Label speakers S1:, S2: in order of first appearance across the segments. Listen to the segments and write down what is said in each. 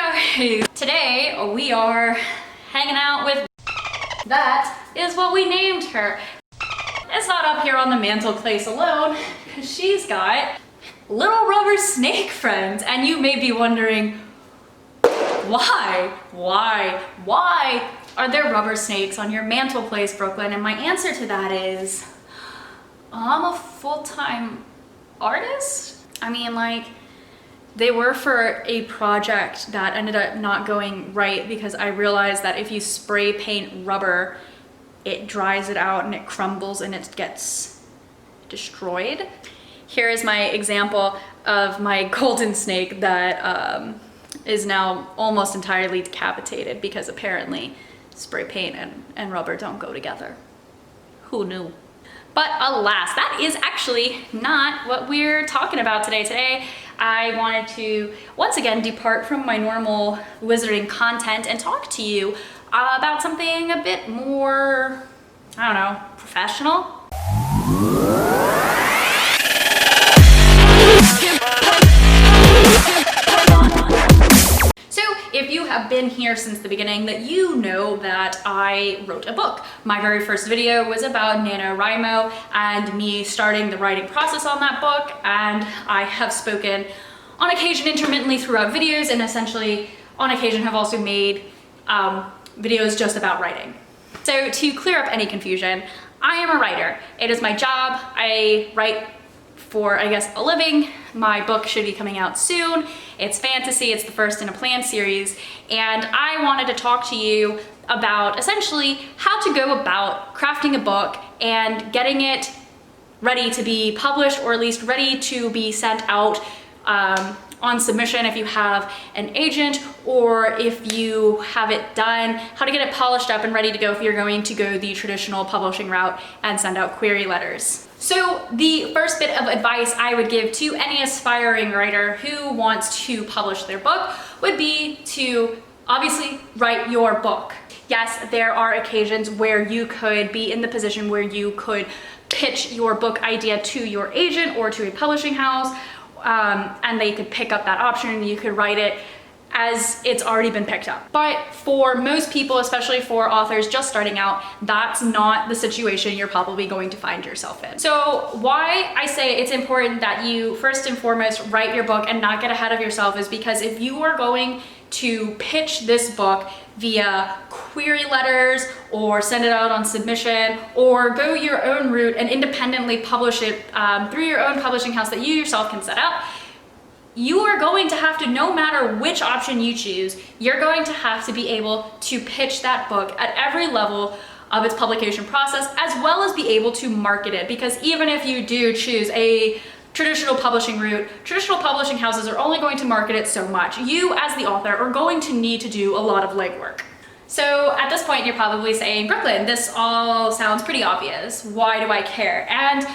S1: guys! Today we are hanging out with that is what we named her. It's not up here on the mantelpiece alone because she's got little rubber snake friends, and you may be wondering why are there rubber snakes on your mantelpiece, Brooklyn? And my answer to that is I'm a full-time artist. I mean, like, they were for a project that ended up not going right because I realized that if you spray paint rubber, it dries it out and it crumbles and it gets destroyed. Here is my example of my golden snake that is now almost entirely decapitated because apparently spray paint and rubber don't go together. Who knew? But alas, that is actually not what we're talking about today. Today, I wanted to once again depart from my normal wizarding content and talk to you about something a bit more, I don't know, professional. If you have been here since the beginning, that you know that I wrote a book. My very first video was about NaNoWriMo and me starting the writing process on that book, and I have spoken on occasion intermittently throughout videos, and essentially on occasion have also made videos just about writing. So to clear up any confusion, I am a writer. It is my job. I write for, I guess, a living. My book should be coming out soon. It's fantasy, it's the first in a planned series, and I wanted to talk to you about essentially how to go about crafting a book and getting it ready to be published, or at least ready to be sent out on submission if you have an agent, or if you have it done, how to get it polished up and ready to go if you're going to go the traditional publishing route and send out query letters. So the first bit of advice I would give to any aspiring writer who wants to publish their book would be to obviously write your book. Yes, there are occasions where you could be in the position where you could pitch your book idea to your agent or to a publishing house, and they could pick up that option and you could write it as it's already been picked up. But for most people, especially for authors just starting out, that's not the situation you're probably going to find yourself in. So why I say it's important that you first and foremost write your book and not get ahead of yourself is because if you are going to pitch this book via query letters or send it out on submission or go your own route and independently publish it through your own publishing house that you yourself can set up, you are going to have to, no matter which option you choose, you're going to have to be able to pitch that book at every level of its publication process, as well as be able to market it. Because even if you do choose a traditional publishing route, traditional publishing houses are only going to market it so much. You, as the author, are going to need to do a lot of legwork. So at this point, you're probably saying, Brooklyn, this all sounds pretty obvious. Why do I care? And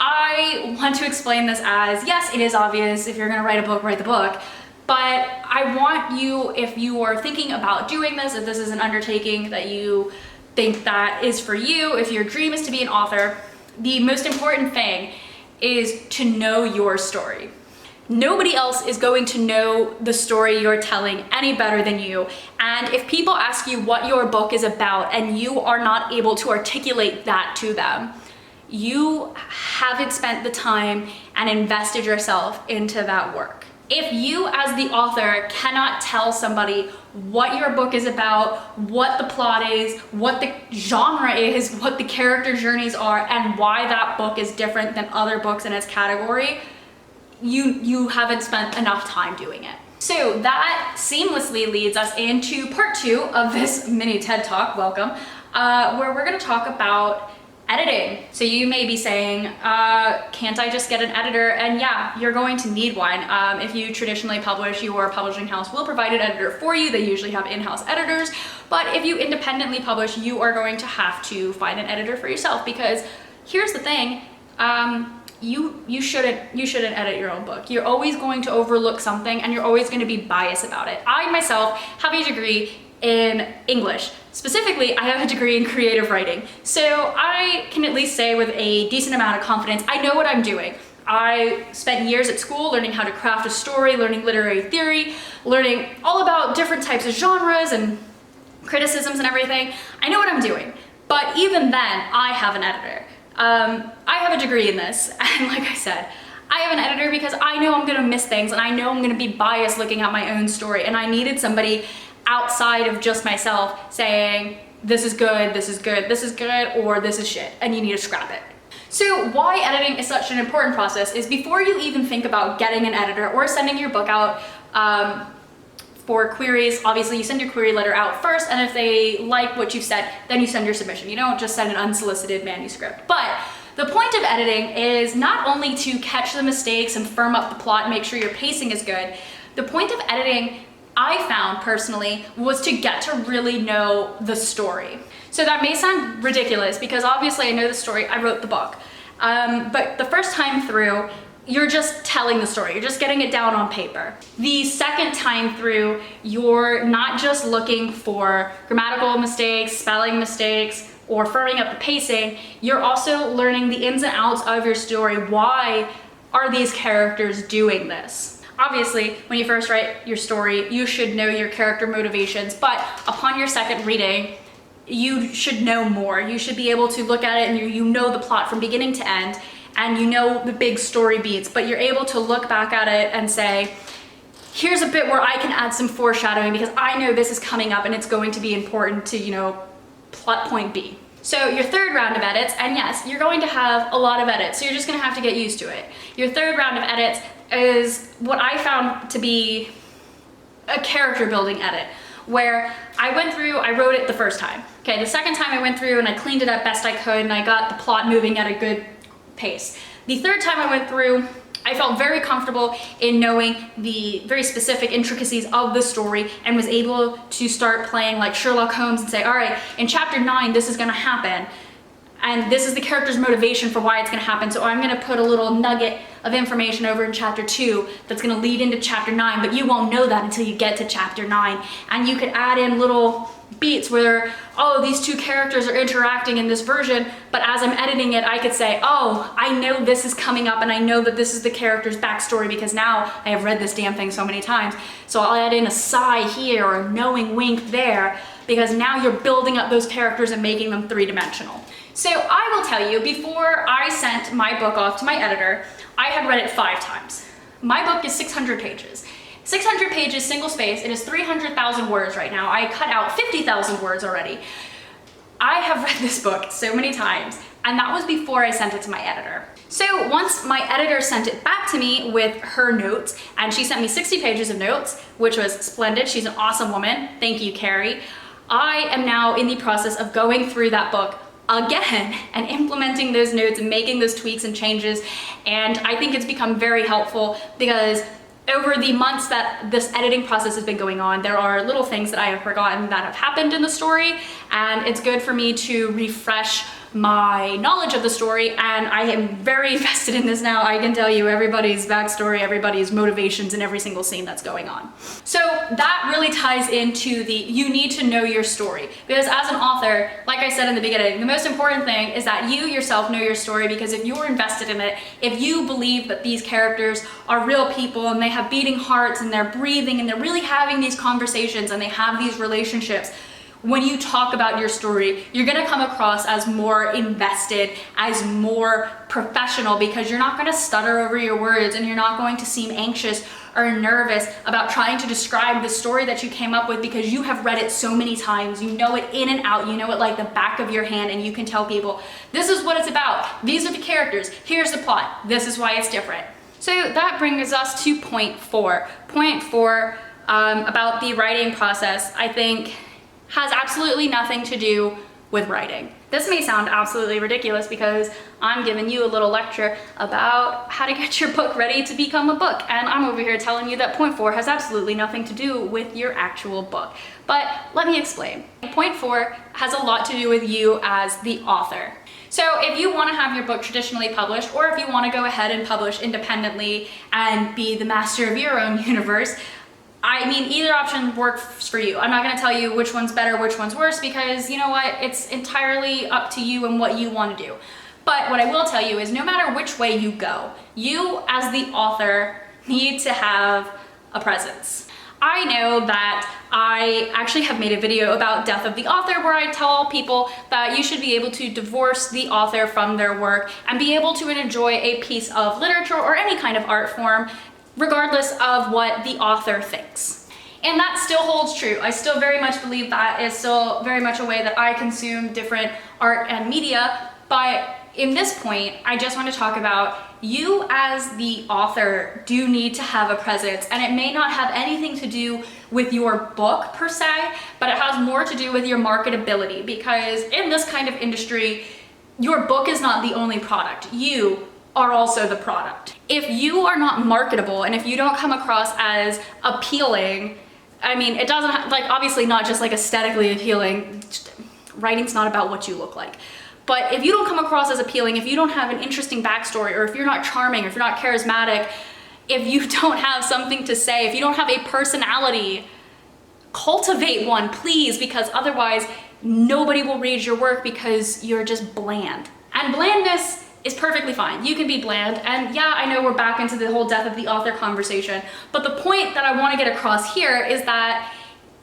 S1: I want to explain this as, yes, it is obvious. If you're gonna write a book, write the book. But I want you, if you are thinking about doing this, if this is an undertaking that you think that is for you, if your dream is to be an author, the most important thing is to know your story. Nobody else is going to know the story you're telling any better than you. And if people ask you what your book is about and you are not able to articulate that to them, you haven't spent the time and invested yourself into that work. If you as the author cannot tell somebody what your book is about, what the plot is, what the genre is, what the character journeys are, and why that book is different than other books in its category, you haven't spent enough time doing it. So that seamlessly leads us into part 2 of this mini TED Talk, welcome, where we're gonna talk about editing. So you may be saying, can't I just get an editor? And yeah, you're going to need one. If you traditionally publish, your publishing house will provide an editor for you. They usually have in-house editors. But if you independently publish, you are going to have to find an editor for yourself, because here's the thing, you shouldn't edit your own book. You're always going to overlook something and you're always going to be biased about it. I myself have a degree in English. Specifically, I have a degree in creative writing. So I can at least say with a decent amount of confidence, I know what I'm doing. I spent years at school learning how to craft a story, learning literary theory, learning all about different types of genres and criticisms and everything. I know what I'm doing, but even then, I have an editor. I have a degree in this, and like I said, I have an editor because I know I'm gonna miss things, and I know I'm gonna be biased looking at my own story, and I needed somebody outside of just myself saying, this is good, this is good, this is good, or this is shit, and you need to scrap it. So why editing is such an important process is before you even think about getting an editor or sending your book out for queries, obviously you send your query letter out first, and if they like what you've said, then you send your submission. You don't just send an unsolicited manuscript. But the point of editing is not only to catch the mistakes and firm up the plot and make sure your pacing is good. The point of editing, I found personally, was to get to really know the story. So that may sound ridiculous because obviously I know the story, I wrote the book. But the first time through, you're just telling the story, you're just getting it down on paper. The second time through, you're not just looking for grammatical mistakes, spelling mistakes, or firming up the pacing, you're also learning the ins and outs of your story. Why are these characters doing this? Obviously, when you first write your story, you should know your character motivations, but upon your second reading, you should know more. You should be able to look at it and you know the plot from beginning to end, and you know the big story beats, but you're able to look back at it and say, here's a bit where I can add some foreshadowing because I know this is coming up and it's going to be important to, you know, plot point B. So your third round of edits, and yes, you're going to have a lot of edits, so you're just gonna have to get used to it. Your third round of edits is what I found to be a character building edit, where I went through, I wrote it the first time. Okay, the second time I went through and I cleaned it up best I could and I got the plot moving at a good pace. The third time I went through, I felt very comfortable in knowing the very specific intricacies of the story and was able to start playing like Sherlock Holmes and say, all right, in chapter 9, this is gonna happen. And this is the character's motivation for why it's gonna happen. So I'm gonna put a little nugget of information over in chapter 2 that's gonna lead into chapter 9, but you won't know that until you get to chapter 9. And you could add in little beats where, oh, these two characters are interacting in this version, but as I'm editing it, I could say, oh, I know this is coming up and I know that this is the character's backstory because now I have read this damn thing so many times. So I'll add in a sigh here or a knowing wink there because now you're building up those characters and making them three-dimensional. So I will tell you, before I sent my book off to my editor, I had read it 5 times. My book is 600 pages. 600 pages, single space, it is 300,000 words right now. I cut out 50,000 words already. I have read this book so many times, and that was before I sent it to my editor. So once my editor sent it back to me with her notes, and she sent me 60 pages of notes, which was splendid. She's an awesome woman. Thank you, Carrie. I am now in the process of going through that book again and implementing those notes and making those tweaks and changes. And I think it's become very helpful because over the months that this editing process has been going on, there are little things that I have forgotten that have happened in the story, and it's good for me to refresh my knowledge of the story, and I am very invested in this now. I can tell you everybody's backstory, everybody's motivations in every single scene that's going on. So that really ties into the, you need to know your story, because as an author, like I said in the beginning, the most important thing is that you yourself know your story, because if you're invested in it, if you believe that these characters are real people and they have beating hearts and they're breathing and they're really having these conversations and they have these relationships, when you talk about your story, you're gonna come across as more invested, as more professional, because you're not gonna stutter over your words and you're not going to seem anxious or nervous about trying to describe the story that you came up with, because you have read it so many times, you know it in and out, you know it like the back of your hand, and you can tell people, this is what it's about, these are the characters, here's the plot, this is why it's different. So that brings us to point 4. Point 4 about the writing process, I think, has absolutely nothing to do with writing. This may sound absolutely ridiculous because I'm giving you a little lecture about how to get your book ready to become a book, and I'm over here telling you that point 4 has absolutely nothing to do with your actual book. But let me explain. Point 4 has a lot to do with you as the author. So if you want to have your book traditionally published, or if you want to go ahead and publish independently and be the master of your own universe, I mean, either option works for you. I'm not gonna tell you which one's better, which one's worse, because you know what? It's entirely up to you and what you wanna do. But what I will tell you is no matter which way you go, you as the author need to have a presence. I know that I actually have made a video about death of the author where I tell people that you should be able to divorce the author from their work and be able to enjoy a piece of literature or any kind of art form regardless of what the author thinks. And that still holds true. I still very much believe that is still very much a way that I consume different art and media. But in this point, I just want to talk about you as the author do need to have a presence, and it may not have anything to do with your book per se, but it has more to do with your marketability, because in this kind of industry, your book is not the only product. You are also the product. If you are not marketable and if you don't come across as appealing, I mean, it doesn't, like, obviously not just like aesthetically appealing, writing's not about what you look like. But if you don't come across as appealing, if you don't have an interesting backstory, or if you're not charming, or if you're not charismatic, if you don't have something to say, if you don't have a personality, cultivate one, please, because otherwise nobody will read your work because you're just bland. And blandness is perfectly fine. You can be bland. And yeah, I know we're back into the whole death of the author conversation, but the point that I want to get across here is that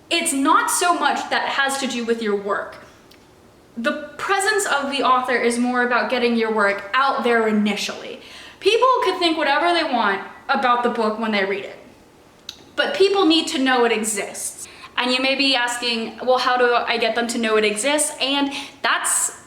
S1: it's not so much that has to do with your work. The presence of the author is more about getting your work out there initially. People could think whatever they want about the book when they read it, but people need to know it exists. And you may be asking, well, how do I get them to know it exists? And that's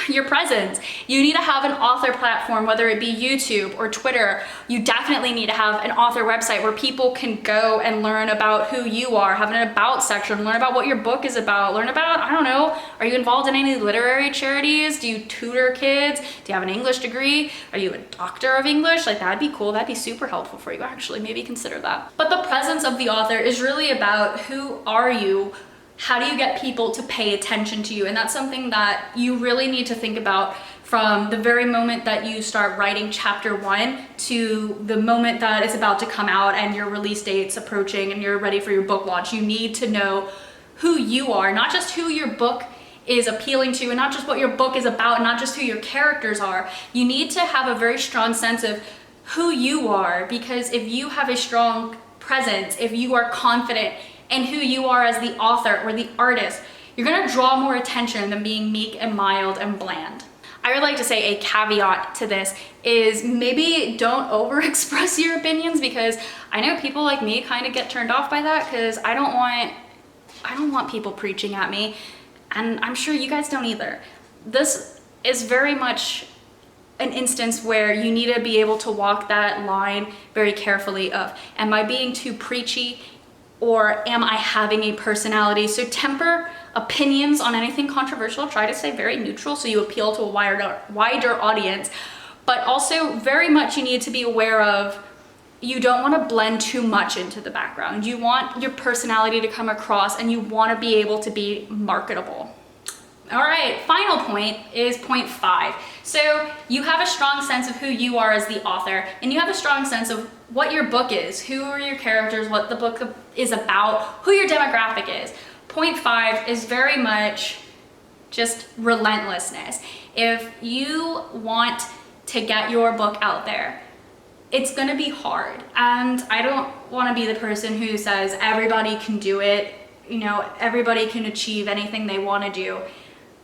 S1: your presence. You need to have an author platform, whether it be YouTube or Twitter. You definitely need to have an author website where people can go and learn about who you are, have an about section, learn about what your book is about, learn about, I don't know, are you involved in any literary charities? Do you tutor kids? Do you have an English degree? Are you a doctor of English? Like, that'd be cool. That'd be super helpful for you, actually. Maybe consider that. But the presence of the author is really about who are you? How do you get people to pay attention to you? And that's something that you really need to think about from the very moment that you start writing chapter 1 to the moment that it's about to come out and your release date's approaching and you're ready for your book launch. You need to know who you are, not just who your book is appealing to, and not just what your book is about, and not just who your characters are. You need to have a very strong sense of who you are, because if you have a strong presence, if you are confident and who you are as the author or the artist, you're gonna draw more attention than being meek and mild and bland. I would like to say a caveat to this is maybe don't overexpress your opinions, because I know people like me kind of get turned off by that, because I don't want people preaching at me, and I'm sure you guys don't either. This is very much an instance where you need to be able to walk that line very carefully of, am I being too preachy? Or am I having a personality? So temper opinions on anything controversial. Try to stay very neutral so you appeal to a wider audience. But also very much you need to be aware of, you don't want to blend too much into the background. You want your personality to come across, and you want to be able to be marketable. All right, final point is point 5. So you have a strong sense of who you are as the author, and you have a strong sense of what your book is, who are your characters, what the book is about, who your demographic is. Point 5 is very much just relentlessness. If you want to get your book out there, it's gonna be hard. And I don't wanna be the person who says everybody can do it, you know, everybody can achieve anything they wanna do,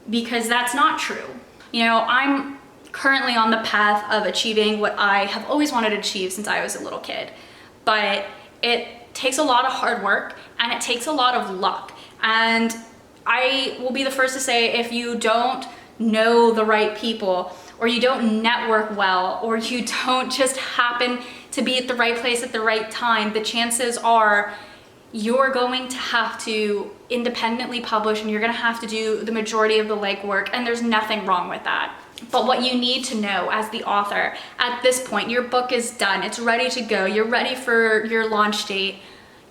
S1: because that's not true. You know, I'm currently on the path of achieving what I have always wanted to achieve since I was a little kid. But it takes a lot of hard work and it takes a lot of luck. And I will be the first to say, if you don't know the right people, or you don't network well, or you don't just happen to be at the right place at the right time, the chances are you're going to have to independently publish, and you're gonna have to do the majority of the legwork, and there's nothing wrong with that. But what you need to know as the author, at this point, your book is done, it's ready to go, you're ready for your launch date,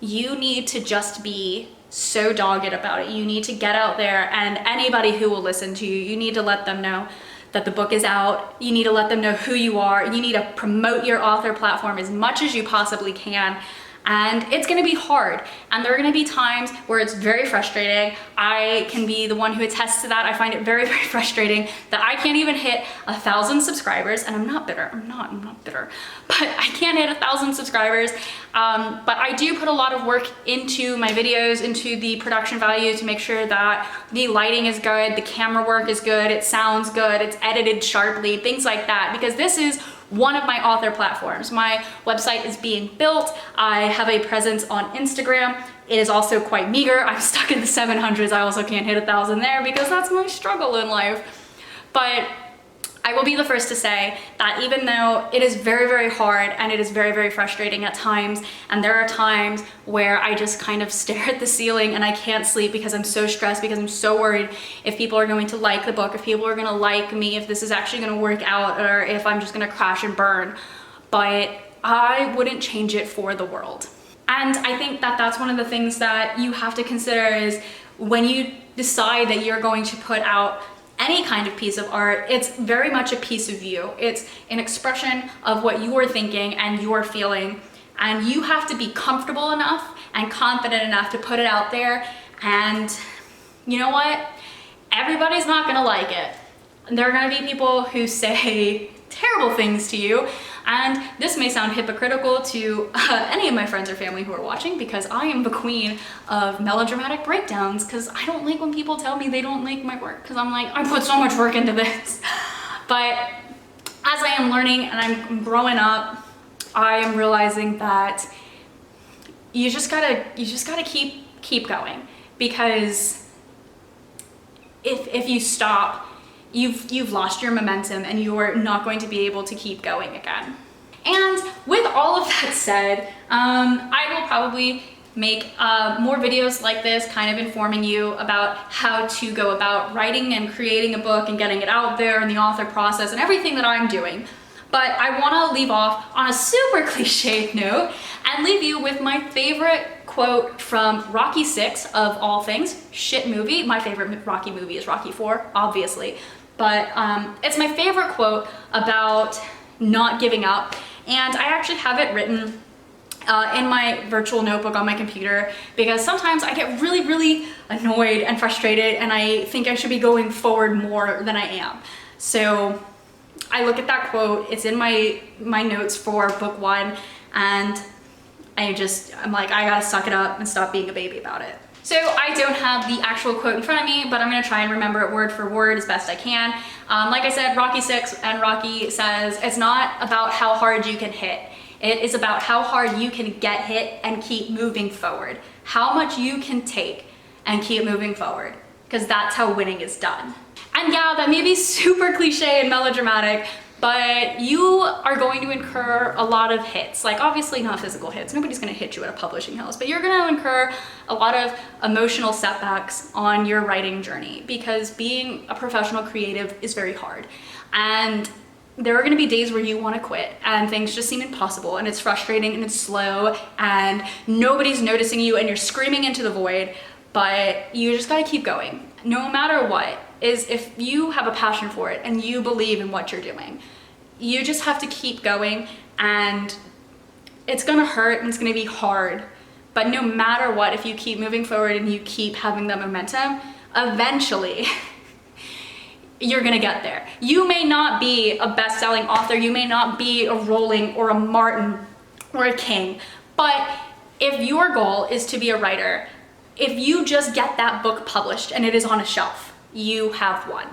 S1: you need to just be so dogged about it. You need to get out there, and anybody who will listen to you, you need to let them know that the book is out. You need to let them know who you are. You need to promote your author platform as much as you possibly can. and it's gonna be hard. And there are gonna be times where it's very frustrating. I can be the one who attests to that. I find it very, very frustrating that I can't even hit 1,000 subscribers, and I'm not bitter, I'm not bitter, but I can't hit 1,000 subscribers. But I do put a lot of work into my videos, into the production value to make sure that the lighting is good, the camera work is good, it sounds good, it's edited sharply, things like that, because this is one of my author platforms. My website is being built. I have a presence on Instagram. It is also quite meager. I'm stuck in the 700s. I also can't hit 1,000 there because that's my struggle in life. But I will be the first to say that even though it is very, very hard and it is very, very frustrating at times, and there are times where I just kind of stare at the ceiling and I can't sleep because I'm so stressed, because I'm so worried if people are going to like the book, if people are going to like me, if this is actually going to work out, or if I'm just going to crash and burn. But I wouldn't change it for the world. And I think that that's one of the things that you have to consider is when you decide that you're going to put out any kind of piece of art, it's very much a piece of you. It's an expression of what you're thinking and you're feeling. And you have to be comfortable enough and confident enough to put it out there. And you know what? Everybody's not gonna like it. There are gonna be people who say terrible things to you. And this may sound hypocritical to any of my friends or family who are watching, because I am the queen of melodramatic breakdowns, because I don't like when people tell me they don't like my work, because I'm like, I put so much work into this. But as I am learning and I'm growing up, I am realizing that you just gotta keep going, because if you stop, you've lost your momentum and you're not going to be able to keep going again. And with all of that said, I will probably make more videos like this, kind of informing you about how to go about writing and creating a book and getting it out there and the author process and everything that I'm doing. But I want to leave off on a super cliched note and leave you with my favorite quote from Rocky 6 of all things. Shit movie. My favorite Rocky movie is Rocky 4, obviously. But it's my favorite quote about not giving up. And I actually have it written in my virtual notebook on my computer, because sometimes I get really, really annoyed and frustrated and I think I should be going forward more than I am. So I look at that quote, it's in my notes for book 1, and I'm like, I gotta suck it up and stop being a baby about it. So I don't have the actual quote in front of me, but I'm gonna try and remember it word for word as best I can. Like I said, Rocky 6 and Rocky says, it's not about how hard you can hit. It is about how hard you can get hit and keep moving forward. How much you can take and keep moving forward, because that's how winning is done. And yeah, that may be super cliche and melodramatic, but you are going to incur a lot of hits. Like, obviously not physical hits. Nobody's gonna hit you at a publishing house, but you're gonna incur a lot of emotional setbacks on your writing journey, because being a professional creative is very hard. And there are gonna be days where you wanna quit and things just seem impossible and it's frustrating and it's slow and nobody's noticing you and you're screaming into the void, but you just gotta keep going. No matter what, is if you have a passion for it and you believe in what you're doing, you just have to keep going, and it's gonna hurt and it's gonna be hard, but no matter what, if you keep moving forward and you keep having the momentum, eventually you're gonna get there. You may not be a best-selling author, you may not be a Rowling or a Martin or a King, but if your goal is to be a writer, if you just get that book published and it is on a shelf, you have won.